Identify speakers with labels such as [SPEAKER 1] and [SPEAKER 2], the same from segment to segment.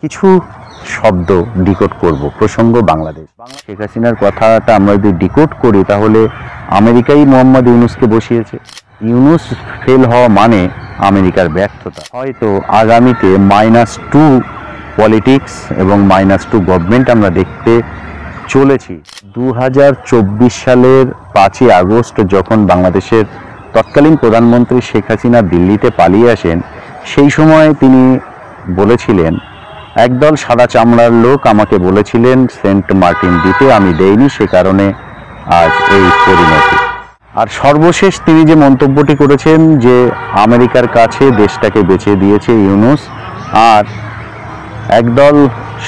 [SPEAKER 1] কিছু শব্দ ডিকোড করব। প্রসঙ্গ বাংলাদেশ। শেখ হাসিনার কথাটা আমরা যদি ডিকোড করি তাহলে আমেরিকাই মোহাম্মদ ইউনূসকে বসিয়েছে। ইউনূস ফেল হওয়া মানে আমেরিকার ব্যর্থতা। হয়তো আগামীতে -2 পলিটিক্স এবং -2 গভর্নমেন্ট আমরা দেখতে চলেছি। 2024 সালের 5ই আগস্ট যখন বাংলাদেশের তৎকালীন প্রধানমন্ত্রী শেখ হাসিনা দিল্লিতে পালিয়ে আসেন, সেই সময় তিনি বলেছিলেন, একদল সাদা চামড়ার লোক আমাকে বলেছিলেন সেন্ট মার্টিন দিতে, আমি দেইনি, সে কারণে আজ এই পরিণতি। আর সর্বশেষ তিনি যে মন্তব্যটি করেছেন যে আমেরিকার কাছে দেশটাকে বেচে দিয়েছে ইউনূস আর একদল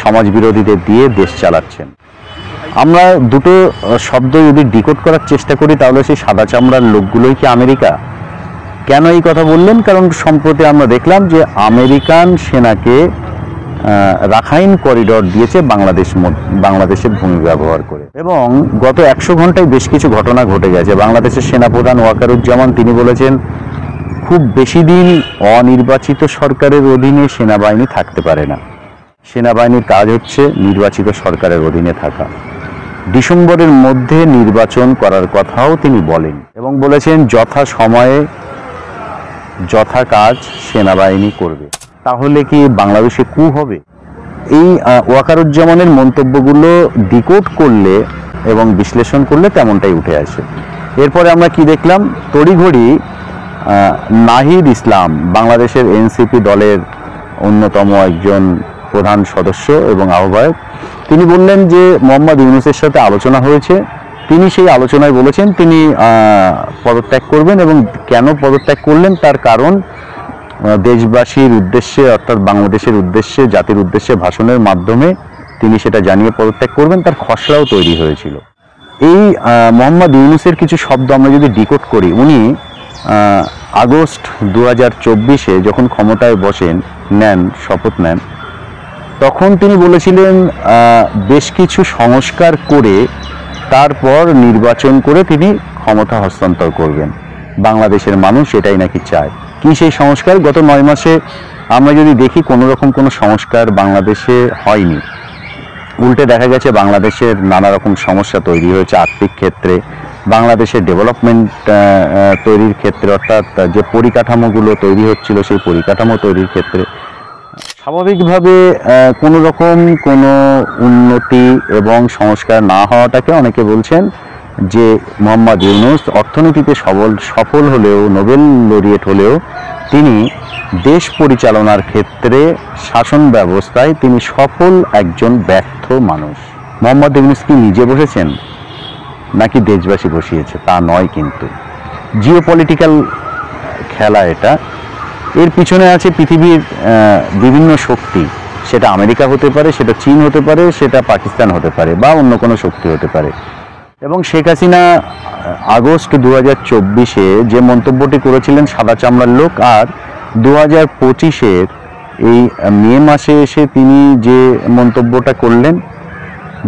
[SPEAKER 1] সমাজবিরোধীদের দিয়ে দেশ চালাচ্ছেন। আমরা দুটো শব্দ যদি ডিকোড করার চেষ্টা করি তাহলে সেই সাদা চামড়ার লোকগুলোই কি আমেরিকা? কেন এই কথা বললেন? কারণ সম্প্রতি আমরা দেখলাম যে আমেরিকান সেনাকে রাখাইন করিডর দিয়েছে বাংলাদেশের ভূমি ব্যবহার করে। এবং গত 100 ঘন্টায় বেশ কিছু ঘটনা ঘটে গেছে। বাংলাদেশের সেনাপ্রধান ওয়াকারুজ্জামান তিনি বলেছেন, খুব বেশি দিন অনির্বাচিত সরকারের অধীনে সেনাবাহিনী থাকতে পারে না। সেনাবাহিনীর কাজ হচ্ছে নির্বাচিত সরকারের অধীনে থাকা। ডিসেম্বরের মধ্যে নির্বাচন করার কথাও তিনি বলেন এবং বলেছেন যথা সময়ে যথা কাজ সেনাবাহিনী করবে। তাহলে কি বাংলাদেশে কু হবে? এই ওয়াকারুজ্জামানের মন্তব্যগুলো ডিকোড করলে এবং বিশ্লেষণ করলে তেমনটাই উঠে আসে। এরপরে আমরা কি দেখলাম? তড়িঘড়ি নাহিদ ইসলাম, বাংলাদেশের এনসিপি দলের অন্যতম একজন প্রধান সদস্য এবং আহ্বায়ক, তিনি বললেন যে মোহাম্মদ ইউনূসের সাথে আলোচনা হয়েছে। তিনি সেই আলোচনায় বলেছেন তিনি পদত্যাগ করবেন এবং কেন পদত্যাগ করলেন তার কারণ দেশবাসীর উদ্দেশ্যে অর্থাৎ বাংলাদেশের উদ্দেশ্যে, জাতির উদ্দেশ্যে ভাষণের মাধ্যমে তিনি সেটা জানিয়ে পদত্যাগ করবেন। তার খসড়াও তৈরি হয়েছিল। এই মোহাম্মদ ইউনূসের কিছু শব্দ আমরা যদি ডিকোড করি, উনি আগস্ট 2024-এ যখন ক্ষমতায় শপথ নেন, তখন তিনি বলেছিলেন বেশ কিছু সংস্কার করে তারপর নির্বাচন করে তিনি ক্ষমতা হস্তান্তর করবেন। বাংলাদেশের মানুষ এটাই নাকি চায়। কি সেই সংস্কার? গত 9 মাসে আমরা যদি দেখি কোনো রকম কোনো সংস্কার বাংলাদেশে হয়নি। উল্টে দেখা গেছে বাংলাদেশের নানা রকম সমস্যা তৈরি হয়েছে আর্থিক ক্ষেত্রে, বাংলাদেশের ডেভেলপমেন্ট তৈরির ক্ষেত্রে, অর্থাৎ যে পরিকাঠামোগুলো তৈরি হচ্ছিল সেই পরিকাঠামো তৈরির ক্ষেত্রে স্বাভাবিকভাবে কোনো রকম কোনো উন্নতি এবং সংস্কার না হওয়াটাকে অনেকে বলছেন যে মোহাম্মদ ইউনূস অর্থনীতিতে সফল হলেও, নোবেল লরিয়েট হলেও তিনি দেশ পরিচালনার ক্ষেত্রে, শাসন ব্যবস্থায় তিনি সফল একজন ব্যর্থ মানুষ। মোহাম্মদ ইউনূস কি নিজে বসেছেন নাকি দেশবাসী বসিয়েছে? তা নয়, কিন্তু জিওপলিটিক্যাল খেলা এটা। এর পিছনে আছে পৃথিবীর বিভিন্ন শক্তি। সেটা আমেরিকা হতে পারে, সেটা চীন হতে পারে, সেটা পাকিস্তান হতে পারে, বা অন্য কোনো শক্তি হতে পারে। এবং শেখ হাসিনা আগস্ট 2024-এ যে মন্তব্যটি করেছিলেন সাদা চামড়ার লোক, আর 2025-এর এই মে মাসে এসে তিনি যে মন্তব্যটা করলেন,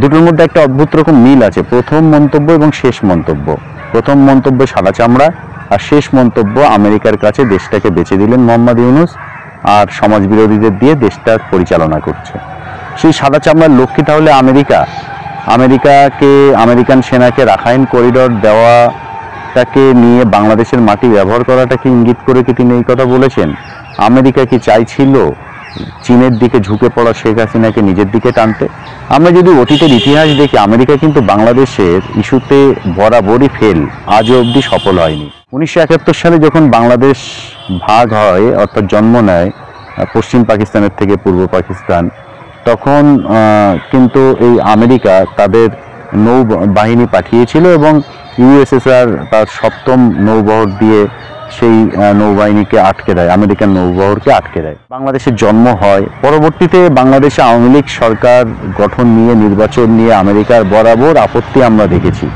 [SPEAKER 1] দুটোর মধ্যে একটা অদ্ভুত রকম মিল আছে। প্রথম মন্তব্য এবং শেষ মন্তব্য। প্রথম মন্তব্য সাদা চামড়া, আর শেষ মন্তব্য আমেরিকার কাছে দেশটাকে বেচে দিলেন মোহাম্মদ ইউনূস আর সমাজবিরোধীদের দিয়ে দেশটা পরিচালনা করছে। সেই সাদা চামড়ার লক্ষ্মী তাহলে আমেরিকান সেনাকে রাখাইন করিডর দেওয়াটাকে নিয়ে বাংলাদেশের মাটি ব্যবহার করাটাকে ইঙ্গিত করে কি তিনি এই কথা বলেছেন? আমেরিকা কি চাইছিল চীনের দিকে ঝুঁকে পড়া শেখ হাসিনাকে নিজের দিকে টানতে? আমরা যদি অতীতের ইতিহাস দেখি, আমেরিকা কিন্তু বাংলাদেশের ইস্যুতে বরাবরই ফেল, আজও অবধি সফল হয়নি। 1971 সালে যখন বাংলাদেশ ভাগ হয়, অর্থাৎ জন্ম নেয় পশ্চিম পাকিস্তানের থেকে পূর্ব পাকিস্তান, তখন কিন্তু এই আমেরিকা তাদের নৌবাহিনী পাঠিয়েছিল এবং ইউএসএসআর তার 7ম নৌবহর দিয়ে সেই নৌবাহিনীকে আটকে দেয়, আমেরিকান নৌবহরকে আটকে দেয়। বাংলাদেশের জন্ম হয়। পরবর্তীতে বাংলাদেশে আওয়ামী লীগ সরকার গঠন নিয়ে, নির্বাচন নিয়ে আমেরিকার বরাবর আপত্তি আমরা দেখেছি।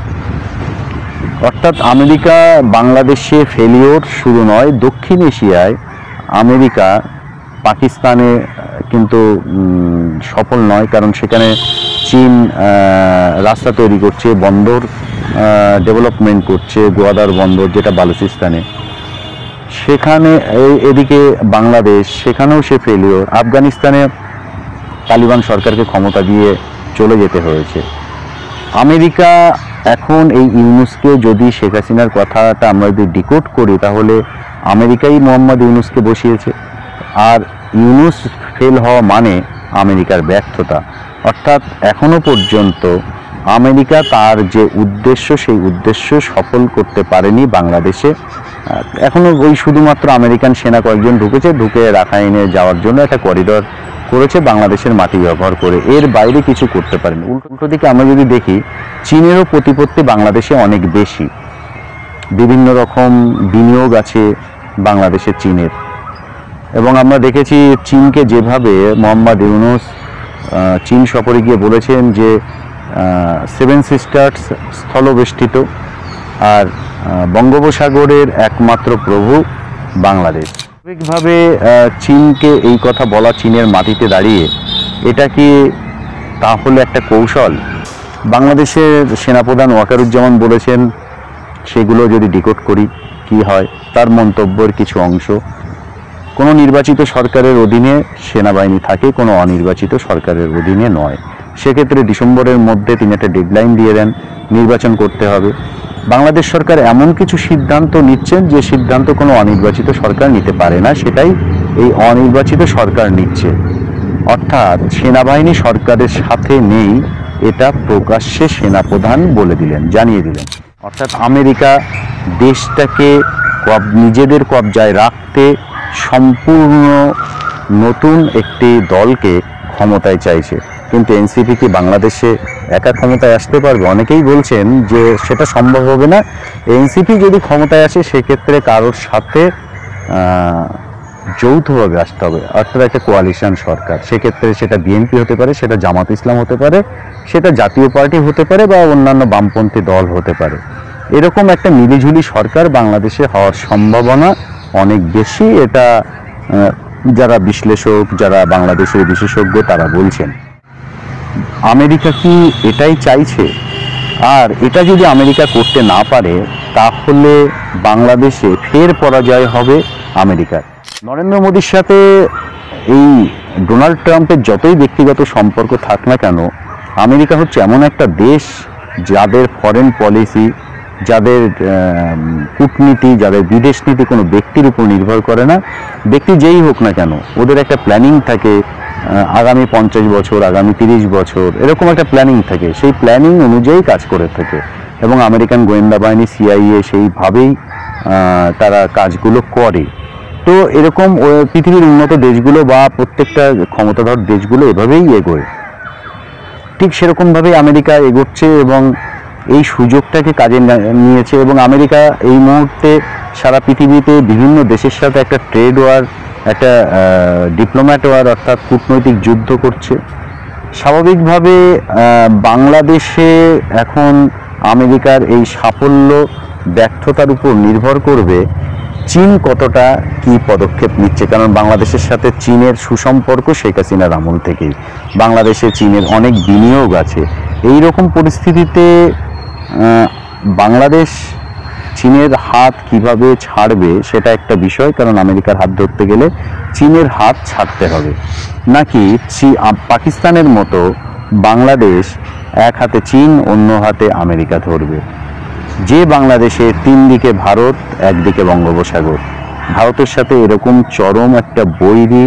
[SPEAKER 1] অর্থাৎ আমেরিকা বাংলাদেশে ফেলিওর শুরু নয়, দক্ষিণ এশিয়ায় আমেরিকা পাকিস্তানে কিন্তু সফল নয়, কারণ সেখানে চীন রাস্তা তৈরি করছে, বন্দর ডেভেলপমেন্ট করছে, গোয়াদার বন্দর যেটা বালুচিস্তানে, সেখানে এদিকে বাংলাদেশ, সেখানেও সে ফেলিওর। আফগানিস্তানে তালিবান সরকারকে ক্ষমতা দিয়ে চলে যেতে হয়েছে। আমেরিকা এখন এই ইউনূসকে, যদি শেখ হাসিনার কথাটা আমরা যদি ডিকোড করি, তাহলে আমেরিকাই মোহাম্মদ ইউনূসকে বসিয়েছে। আর ইউনূস ফেল হওয়া মানে আমেরিকার ব্যর্থতা। অর্থাৎ এখনো পর্যন্ত আমেরিকা তার যে উদ্দেশ্য, সেই উদ্দেশ্য সফল করতে পারেনি বাংলাদেশে। এখনো ওই শুধুমাত্র আমেরিকান সেনা কয়েকজন ঢুকে রাখাইনে যাওয়ার জন্য একটা করিডর করেছে বাংলাদেশের মাটি ব্যবহার করে, এর বাইরে কিছু করতে পারেনি। উল্টো দিকে আমরা যদি দেখি, চীনেরও প্রতিপত্তি বাংলাদেশে অনেক বেশি, বিভিন্ন রকম বিনিয়োগ আছে বাংলাদেশে চীনের। এবং আমরা দেখেছি চীনকে যেভাবে মোহাম্মদ ইউনূস চীন সফরে গিয়ে বলেছেন যে 7 সিস্টার্স স্থলবেষ্টিত, আর বঙ্গোপসাগরের একমাত্র প্রভু বাংলাদেশ। স্বাভাবিকভাবে চীনকে এই কথা বলা, চীনের মাটিতে দাঁড়িয়ে, এটা কি তাহলে একটা কৌশল? বাংলাদেশের সেনাপ্রধান ওয়াকারুজ্জামান বলেছেন, সেগুলো যদি ডিকোড করি কি হয়, তার মন্তব্যের কিছু অংশ, কোনো নির্বাচিত সরকারের অধীনে সেনাবাহিনী থাকে, কোনো অনির্বাচিত সরকারের অধীনে নয়। সেক্ষেত্রে ডিসেম্বরের মধ্যে তিনি একটা ডেডলাইন দিয়ে দেন, নির্বাচন করতে হবে। বাংলাদেশ সরকার এমন কিছু সিদ্ধান্ত নিচ্ছেন যে সিদ্ধান্ত কোনো অনির্বাচিত সরকার নিতে পারে না, সেটাই এই অনির্বাচিত সরকার নিচ্ছে। অর্থাৎ সেনাবাহিনী সরকারের সাথে নেই, এটা প্রকাশ্যে সেনাপ্রধান বলে দিলেন, জানিয়ে দিলেন। অর্থাৎ আমেরিকা দেশটাকে নিজেদের কবজায় রাখতে সম্পূর্ণ নতুন একটি দলকে ক্ষমতায় চাইছে। কিন্তু এনসিপি কি বাংলাদেশে একা ক্ষমতায় আসতে পারবে? অনেকেই বলছেন যে সেটা সম্ভব হবে না। এনসিপি যদি ক্ষমতায় আসে, সেক্ষেত্রে কারোর সাথে যৌথভাবে আসতে হবে, অর্থাৎ একটা কোয়ালিশন সরকার। সেক্ষেত্রে সেটা বিএনপি হতে পারে, সেটা জামাত ইসলাম হতে পারে, সেটা জাতীয় পার্টি হতে পারে, বা অন্যান্য বামপন্থী দল হতে পারে। এরকম একটা মিলিঝুলি সরকার বাংলাদেশে হওয়ার সম্ভাবনা অনেক বেশি, এটা যারা বিশ্লেষক, যারা বাংলাদেশের বিশেষজ্ঞ, তারা বলছেন। আমেরিকা কি এটাই চাইছে? আর এটা যদি আমেরিকা করতে না পারে, তাহলে বাংলাদেশে ফের পরাজয় হবে আমেরিকার। নরেন্দ্র মোদীর সাথে এই ডোনাল্ড ট্রাম্পের যতই ব্যক্তিগত সম্পর্ক থাক না কেন, আমেরিকা হচ্ছে এমন একটা দেশ যাদের ফরেন পলিসি, যাদের কূটনীতি, যাদের বিদেশ নীতি কোনো ব্যক্তির উপর নির্ভর করে না। ব্যক্তি যেই হোক না কেন, ওদের একটা প্ল্যানিং থাকে, আগামী 50 বছর, আগামী 30 বছর, এরকম একটা প্ল্যানিং থাকে। সেই প্ল্যানিং অনুযায়ী কাজ করে থাকে, এবং আমেরিকান গোয়েন্দা বাহিনী, সিআইএ সেইভাবেই তারা কাজগুলো করে। তো এরকম পৃথিবীর উন্নত দেশগুলো বা প্রত্যেকটা ক্ষমতাধর দেশগুলো এভাবেই এগোয়। ঠিক সেরকমভাবেই আমেরিকা এগোচ্ছে এবং এই সুযোগটাকে কাজে নিয়েছে। এবং আমেরিকা এই মুহূর্তে সারা পৃথিবীতে বিভিন্ন দেশের সাথে একটা ট্রেড ওয়ার, একটা ডিপ্লোম্যাট ওয়ার, অর্থাৎ কূটনৈতিক যুদ্ধ করছে। স্বাভাবিকভাবে বাংলাদেশে এখন আমেরিকার এই সাফল্য ব্যর্থতার উপর নির্ভর করবে চীন কতটা কি পদক্ষেপ নিচ্ছে। কারণ বাংলাদেশের সাথে চীনের সুসম্পর্ক শেখ হাসিনার আমল থেকেই, বাংলাদেশে চীনের অনেক বিনিয়োগ আছে। এই রকম পরিস্থিতিতে বাংলাদেশ চীনের হাত কিভাবে ছাড়বে সেটা একটা বিষয়। কারণ আমেরিকার হাত ধরতে গেলে চীনের হাত ছাড়তে হবে, নাকি পাকিস্তানের মতো বাংলাদেশ এক হাতে চীন, অন্য হাতে আমেরিকা ধরবে। যে বাংলাদেশে 3 দিকে ভারত, একদিকে বঙ্গোপসাগর, ভারতের সাথে এরকম চরম একটা বৈরী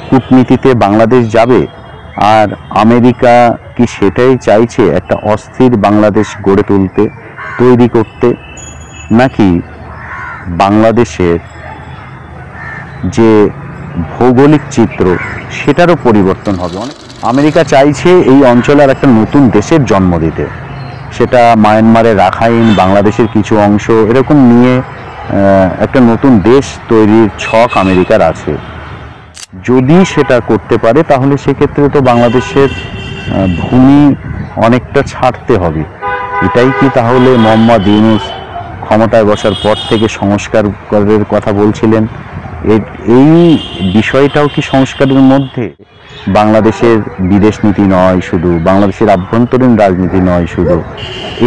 [SPEAKER 1] কূটনীতিতে বাংলাদেশ যাবে। আর আমেরিকা কি সেটাই চাইছে, একটা অস্থির বাংলাদেশ গড়ে তুলতে, তৈরি করতে, নাকি বাংলাদেশের যে ভৌগোলিক চিত্র সেটারও পরিবর্তন হবে? আমেরিকা চাইছে এই অঞ্চলে আর একটা নতুন দেশের জন্ম দিতে, সেটা মায়ানমারের রাখাইন, বাংলাদেশের কিছু অংশ, এরকম নিয়ে একটা নতুন দেশ তৈরির ছক আমেরিকার আছে। যদি সেটা করতে পারে, তাহলে সেক্ষেত্রে তো বাংলাদেশের ভূমি অনেকটা ছাড়তে হবে। এটাই কি তাহলে মোহাম্মদ ইউনূস ক্ষমতায় বসার পর থেকে সংস্কারের কথা বলছিলেন? এই বিষয়টাও কি সংস্কারের মধ্যে? বাংলাদেশের বিদেশ নীতি নয় শুধু, বাংলাদেশের আভ্যন্তরীণ রাজনীতি নয় শুধু,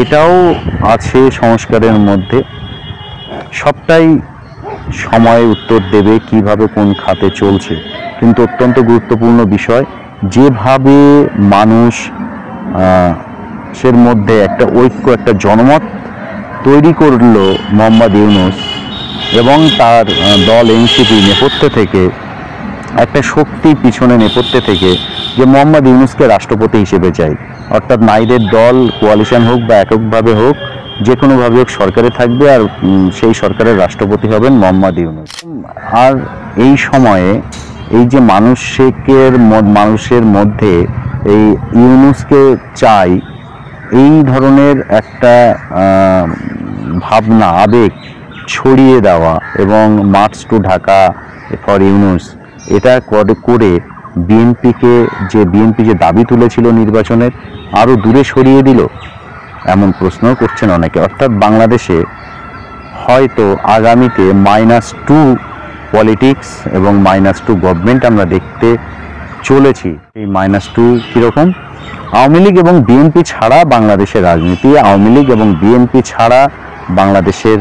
[SPEAKER 1] এটাও আছে সংস্কারের মধ্যে। সবটাই সময় উত্তর দেবে কিভাবে কোন খাতে চলছে। কিন্তু অত্যন্ত গুরুত্বপূর্ণ বিষয়, যেভাবে মানুষ সের মধ্যে একটা ঐক্য, একটা জনমত তৈরি করলো মোহাম্মদ ইউনূস এবং তার দল এনসিপি নেপথ্যে থেকে, একটা শক্তি পিছনে নেপথ্যে থেকে, যে মোহাম্মদ ইউনূসকে রাষ্ট্রপতি হিসেবে চাই। অর্থাৎ নাইদের দল কোয়ালিশন হোক বা এককভাবে হোক, যে কোনোভাবে হোক সরকারে থাকবে, আর সেই সরকারের রাষ্ট্রপতি হবেন মোহাম্মদ ইউনূস। আর এই সময়ে এই যে মানুষের মধ্যে এই ইউনূসকে চাই, এই ধরনের একটা ভাবনা, আবেগ ছড়িয়ে দেওয়া এবং march to Dhaka for Yunus, এটা করে বিএনপি যে দাবি তুলেছিল নির্বাচনের, আরও দূরে সরিয়ে দিল, এমন প্রশ্ন করছেন অনেকে। অর্থাৎ বাংলাদেশে হয়তো আগামীতে -2 পলিটিক্স এবং -2 গভর্নমেন্ট আমরা দেখতে চলেছি। এই -2 কীরকম? আওয়ামী লীগ এবং বিএনপি ছাড়া বাংলাদেশের রাজনীতি, আওয়ামী লীগ এবং বিএনপি ছাড়া বাংলাদেশের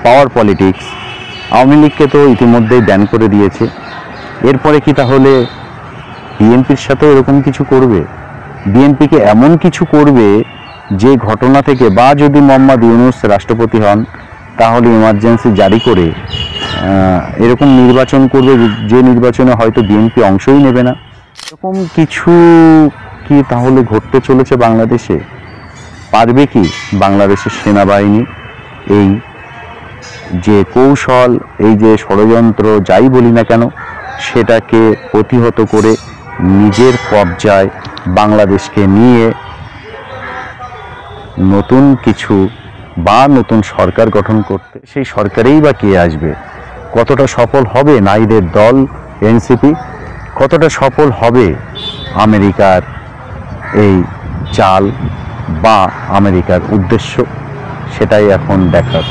[SPEAKER 1] পাওয়ার পলিটিক্স। আওয়ামী লীগকে তো ইতিমধ্যেই ব্যান করে দিয়েছে, এরপরে কি তাহলে বিএনপির সাথে এরকম কিছু করবে? বিএনপিকে এমন কিছু করবে যে ঘটনা থেকে, বা যদি মোহাম্মদ ইউনূস রাষ্ট্রপতি হন তাহলে ইমার্জেন্সি জারি করে এরকম নির্বাচন করবে, যে নির্বাচনে হয়তো বিএনপি অংশই নেবে না। এরকম কিছু কি তাহলে ঘটতে চলেছে বাংলাদেশে? পারবে কি বাংলাদেশের সেনাবাহিনী এই যে কৌশল, এই যে ষড়যন্ত্র, যাই বলি না কেন, সেটাকে প্রতিহত করে নিজের কবজায় বাংলাদেশকে নিয়ে নতুন কিছু বা নতুন সরকার গঠন করতে? সেই সরকারেই বা কে আসবে? কতটা সফল হবে নাইদের দল এনসিপি? কতটা সফল হবে আমেরিকার এই চাল বা আমেরিকার উদ্দেশ্য? সেটাই এখন দেখার।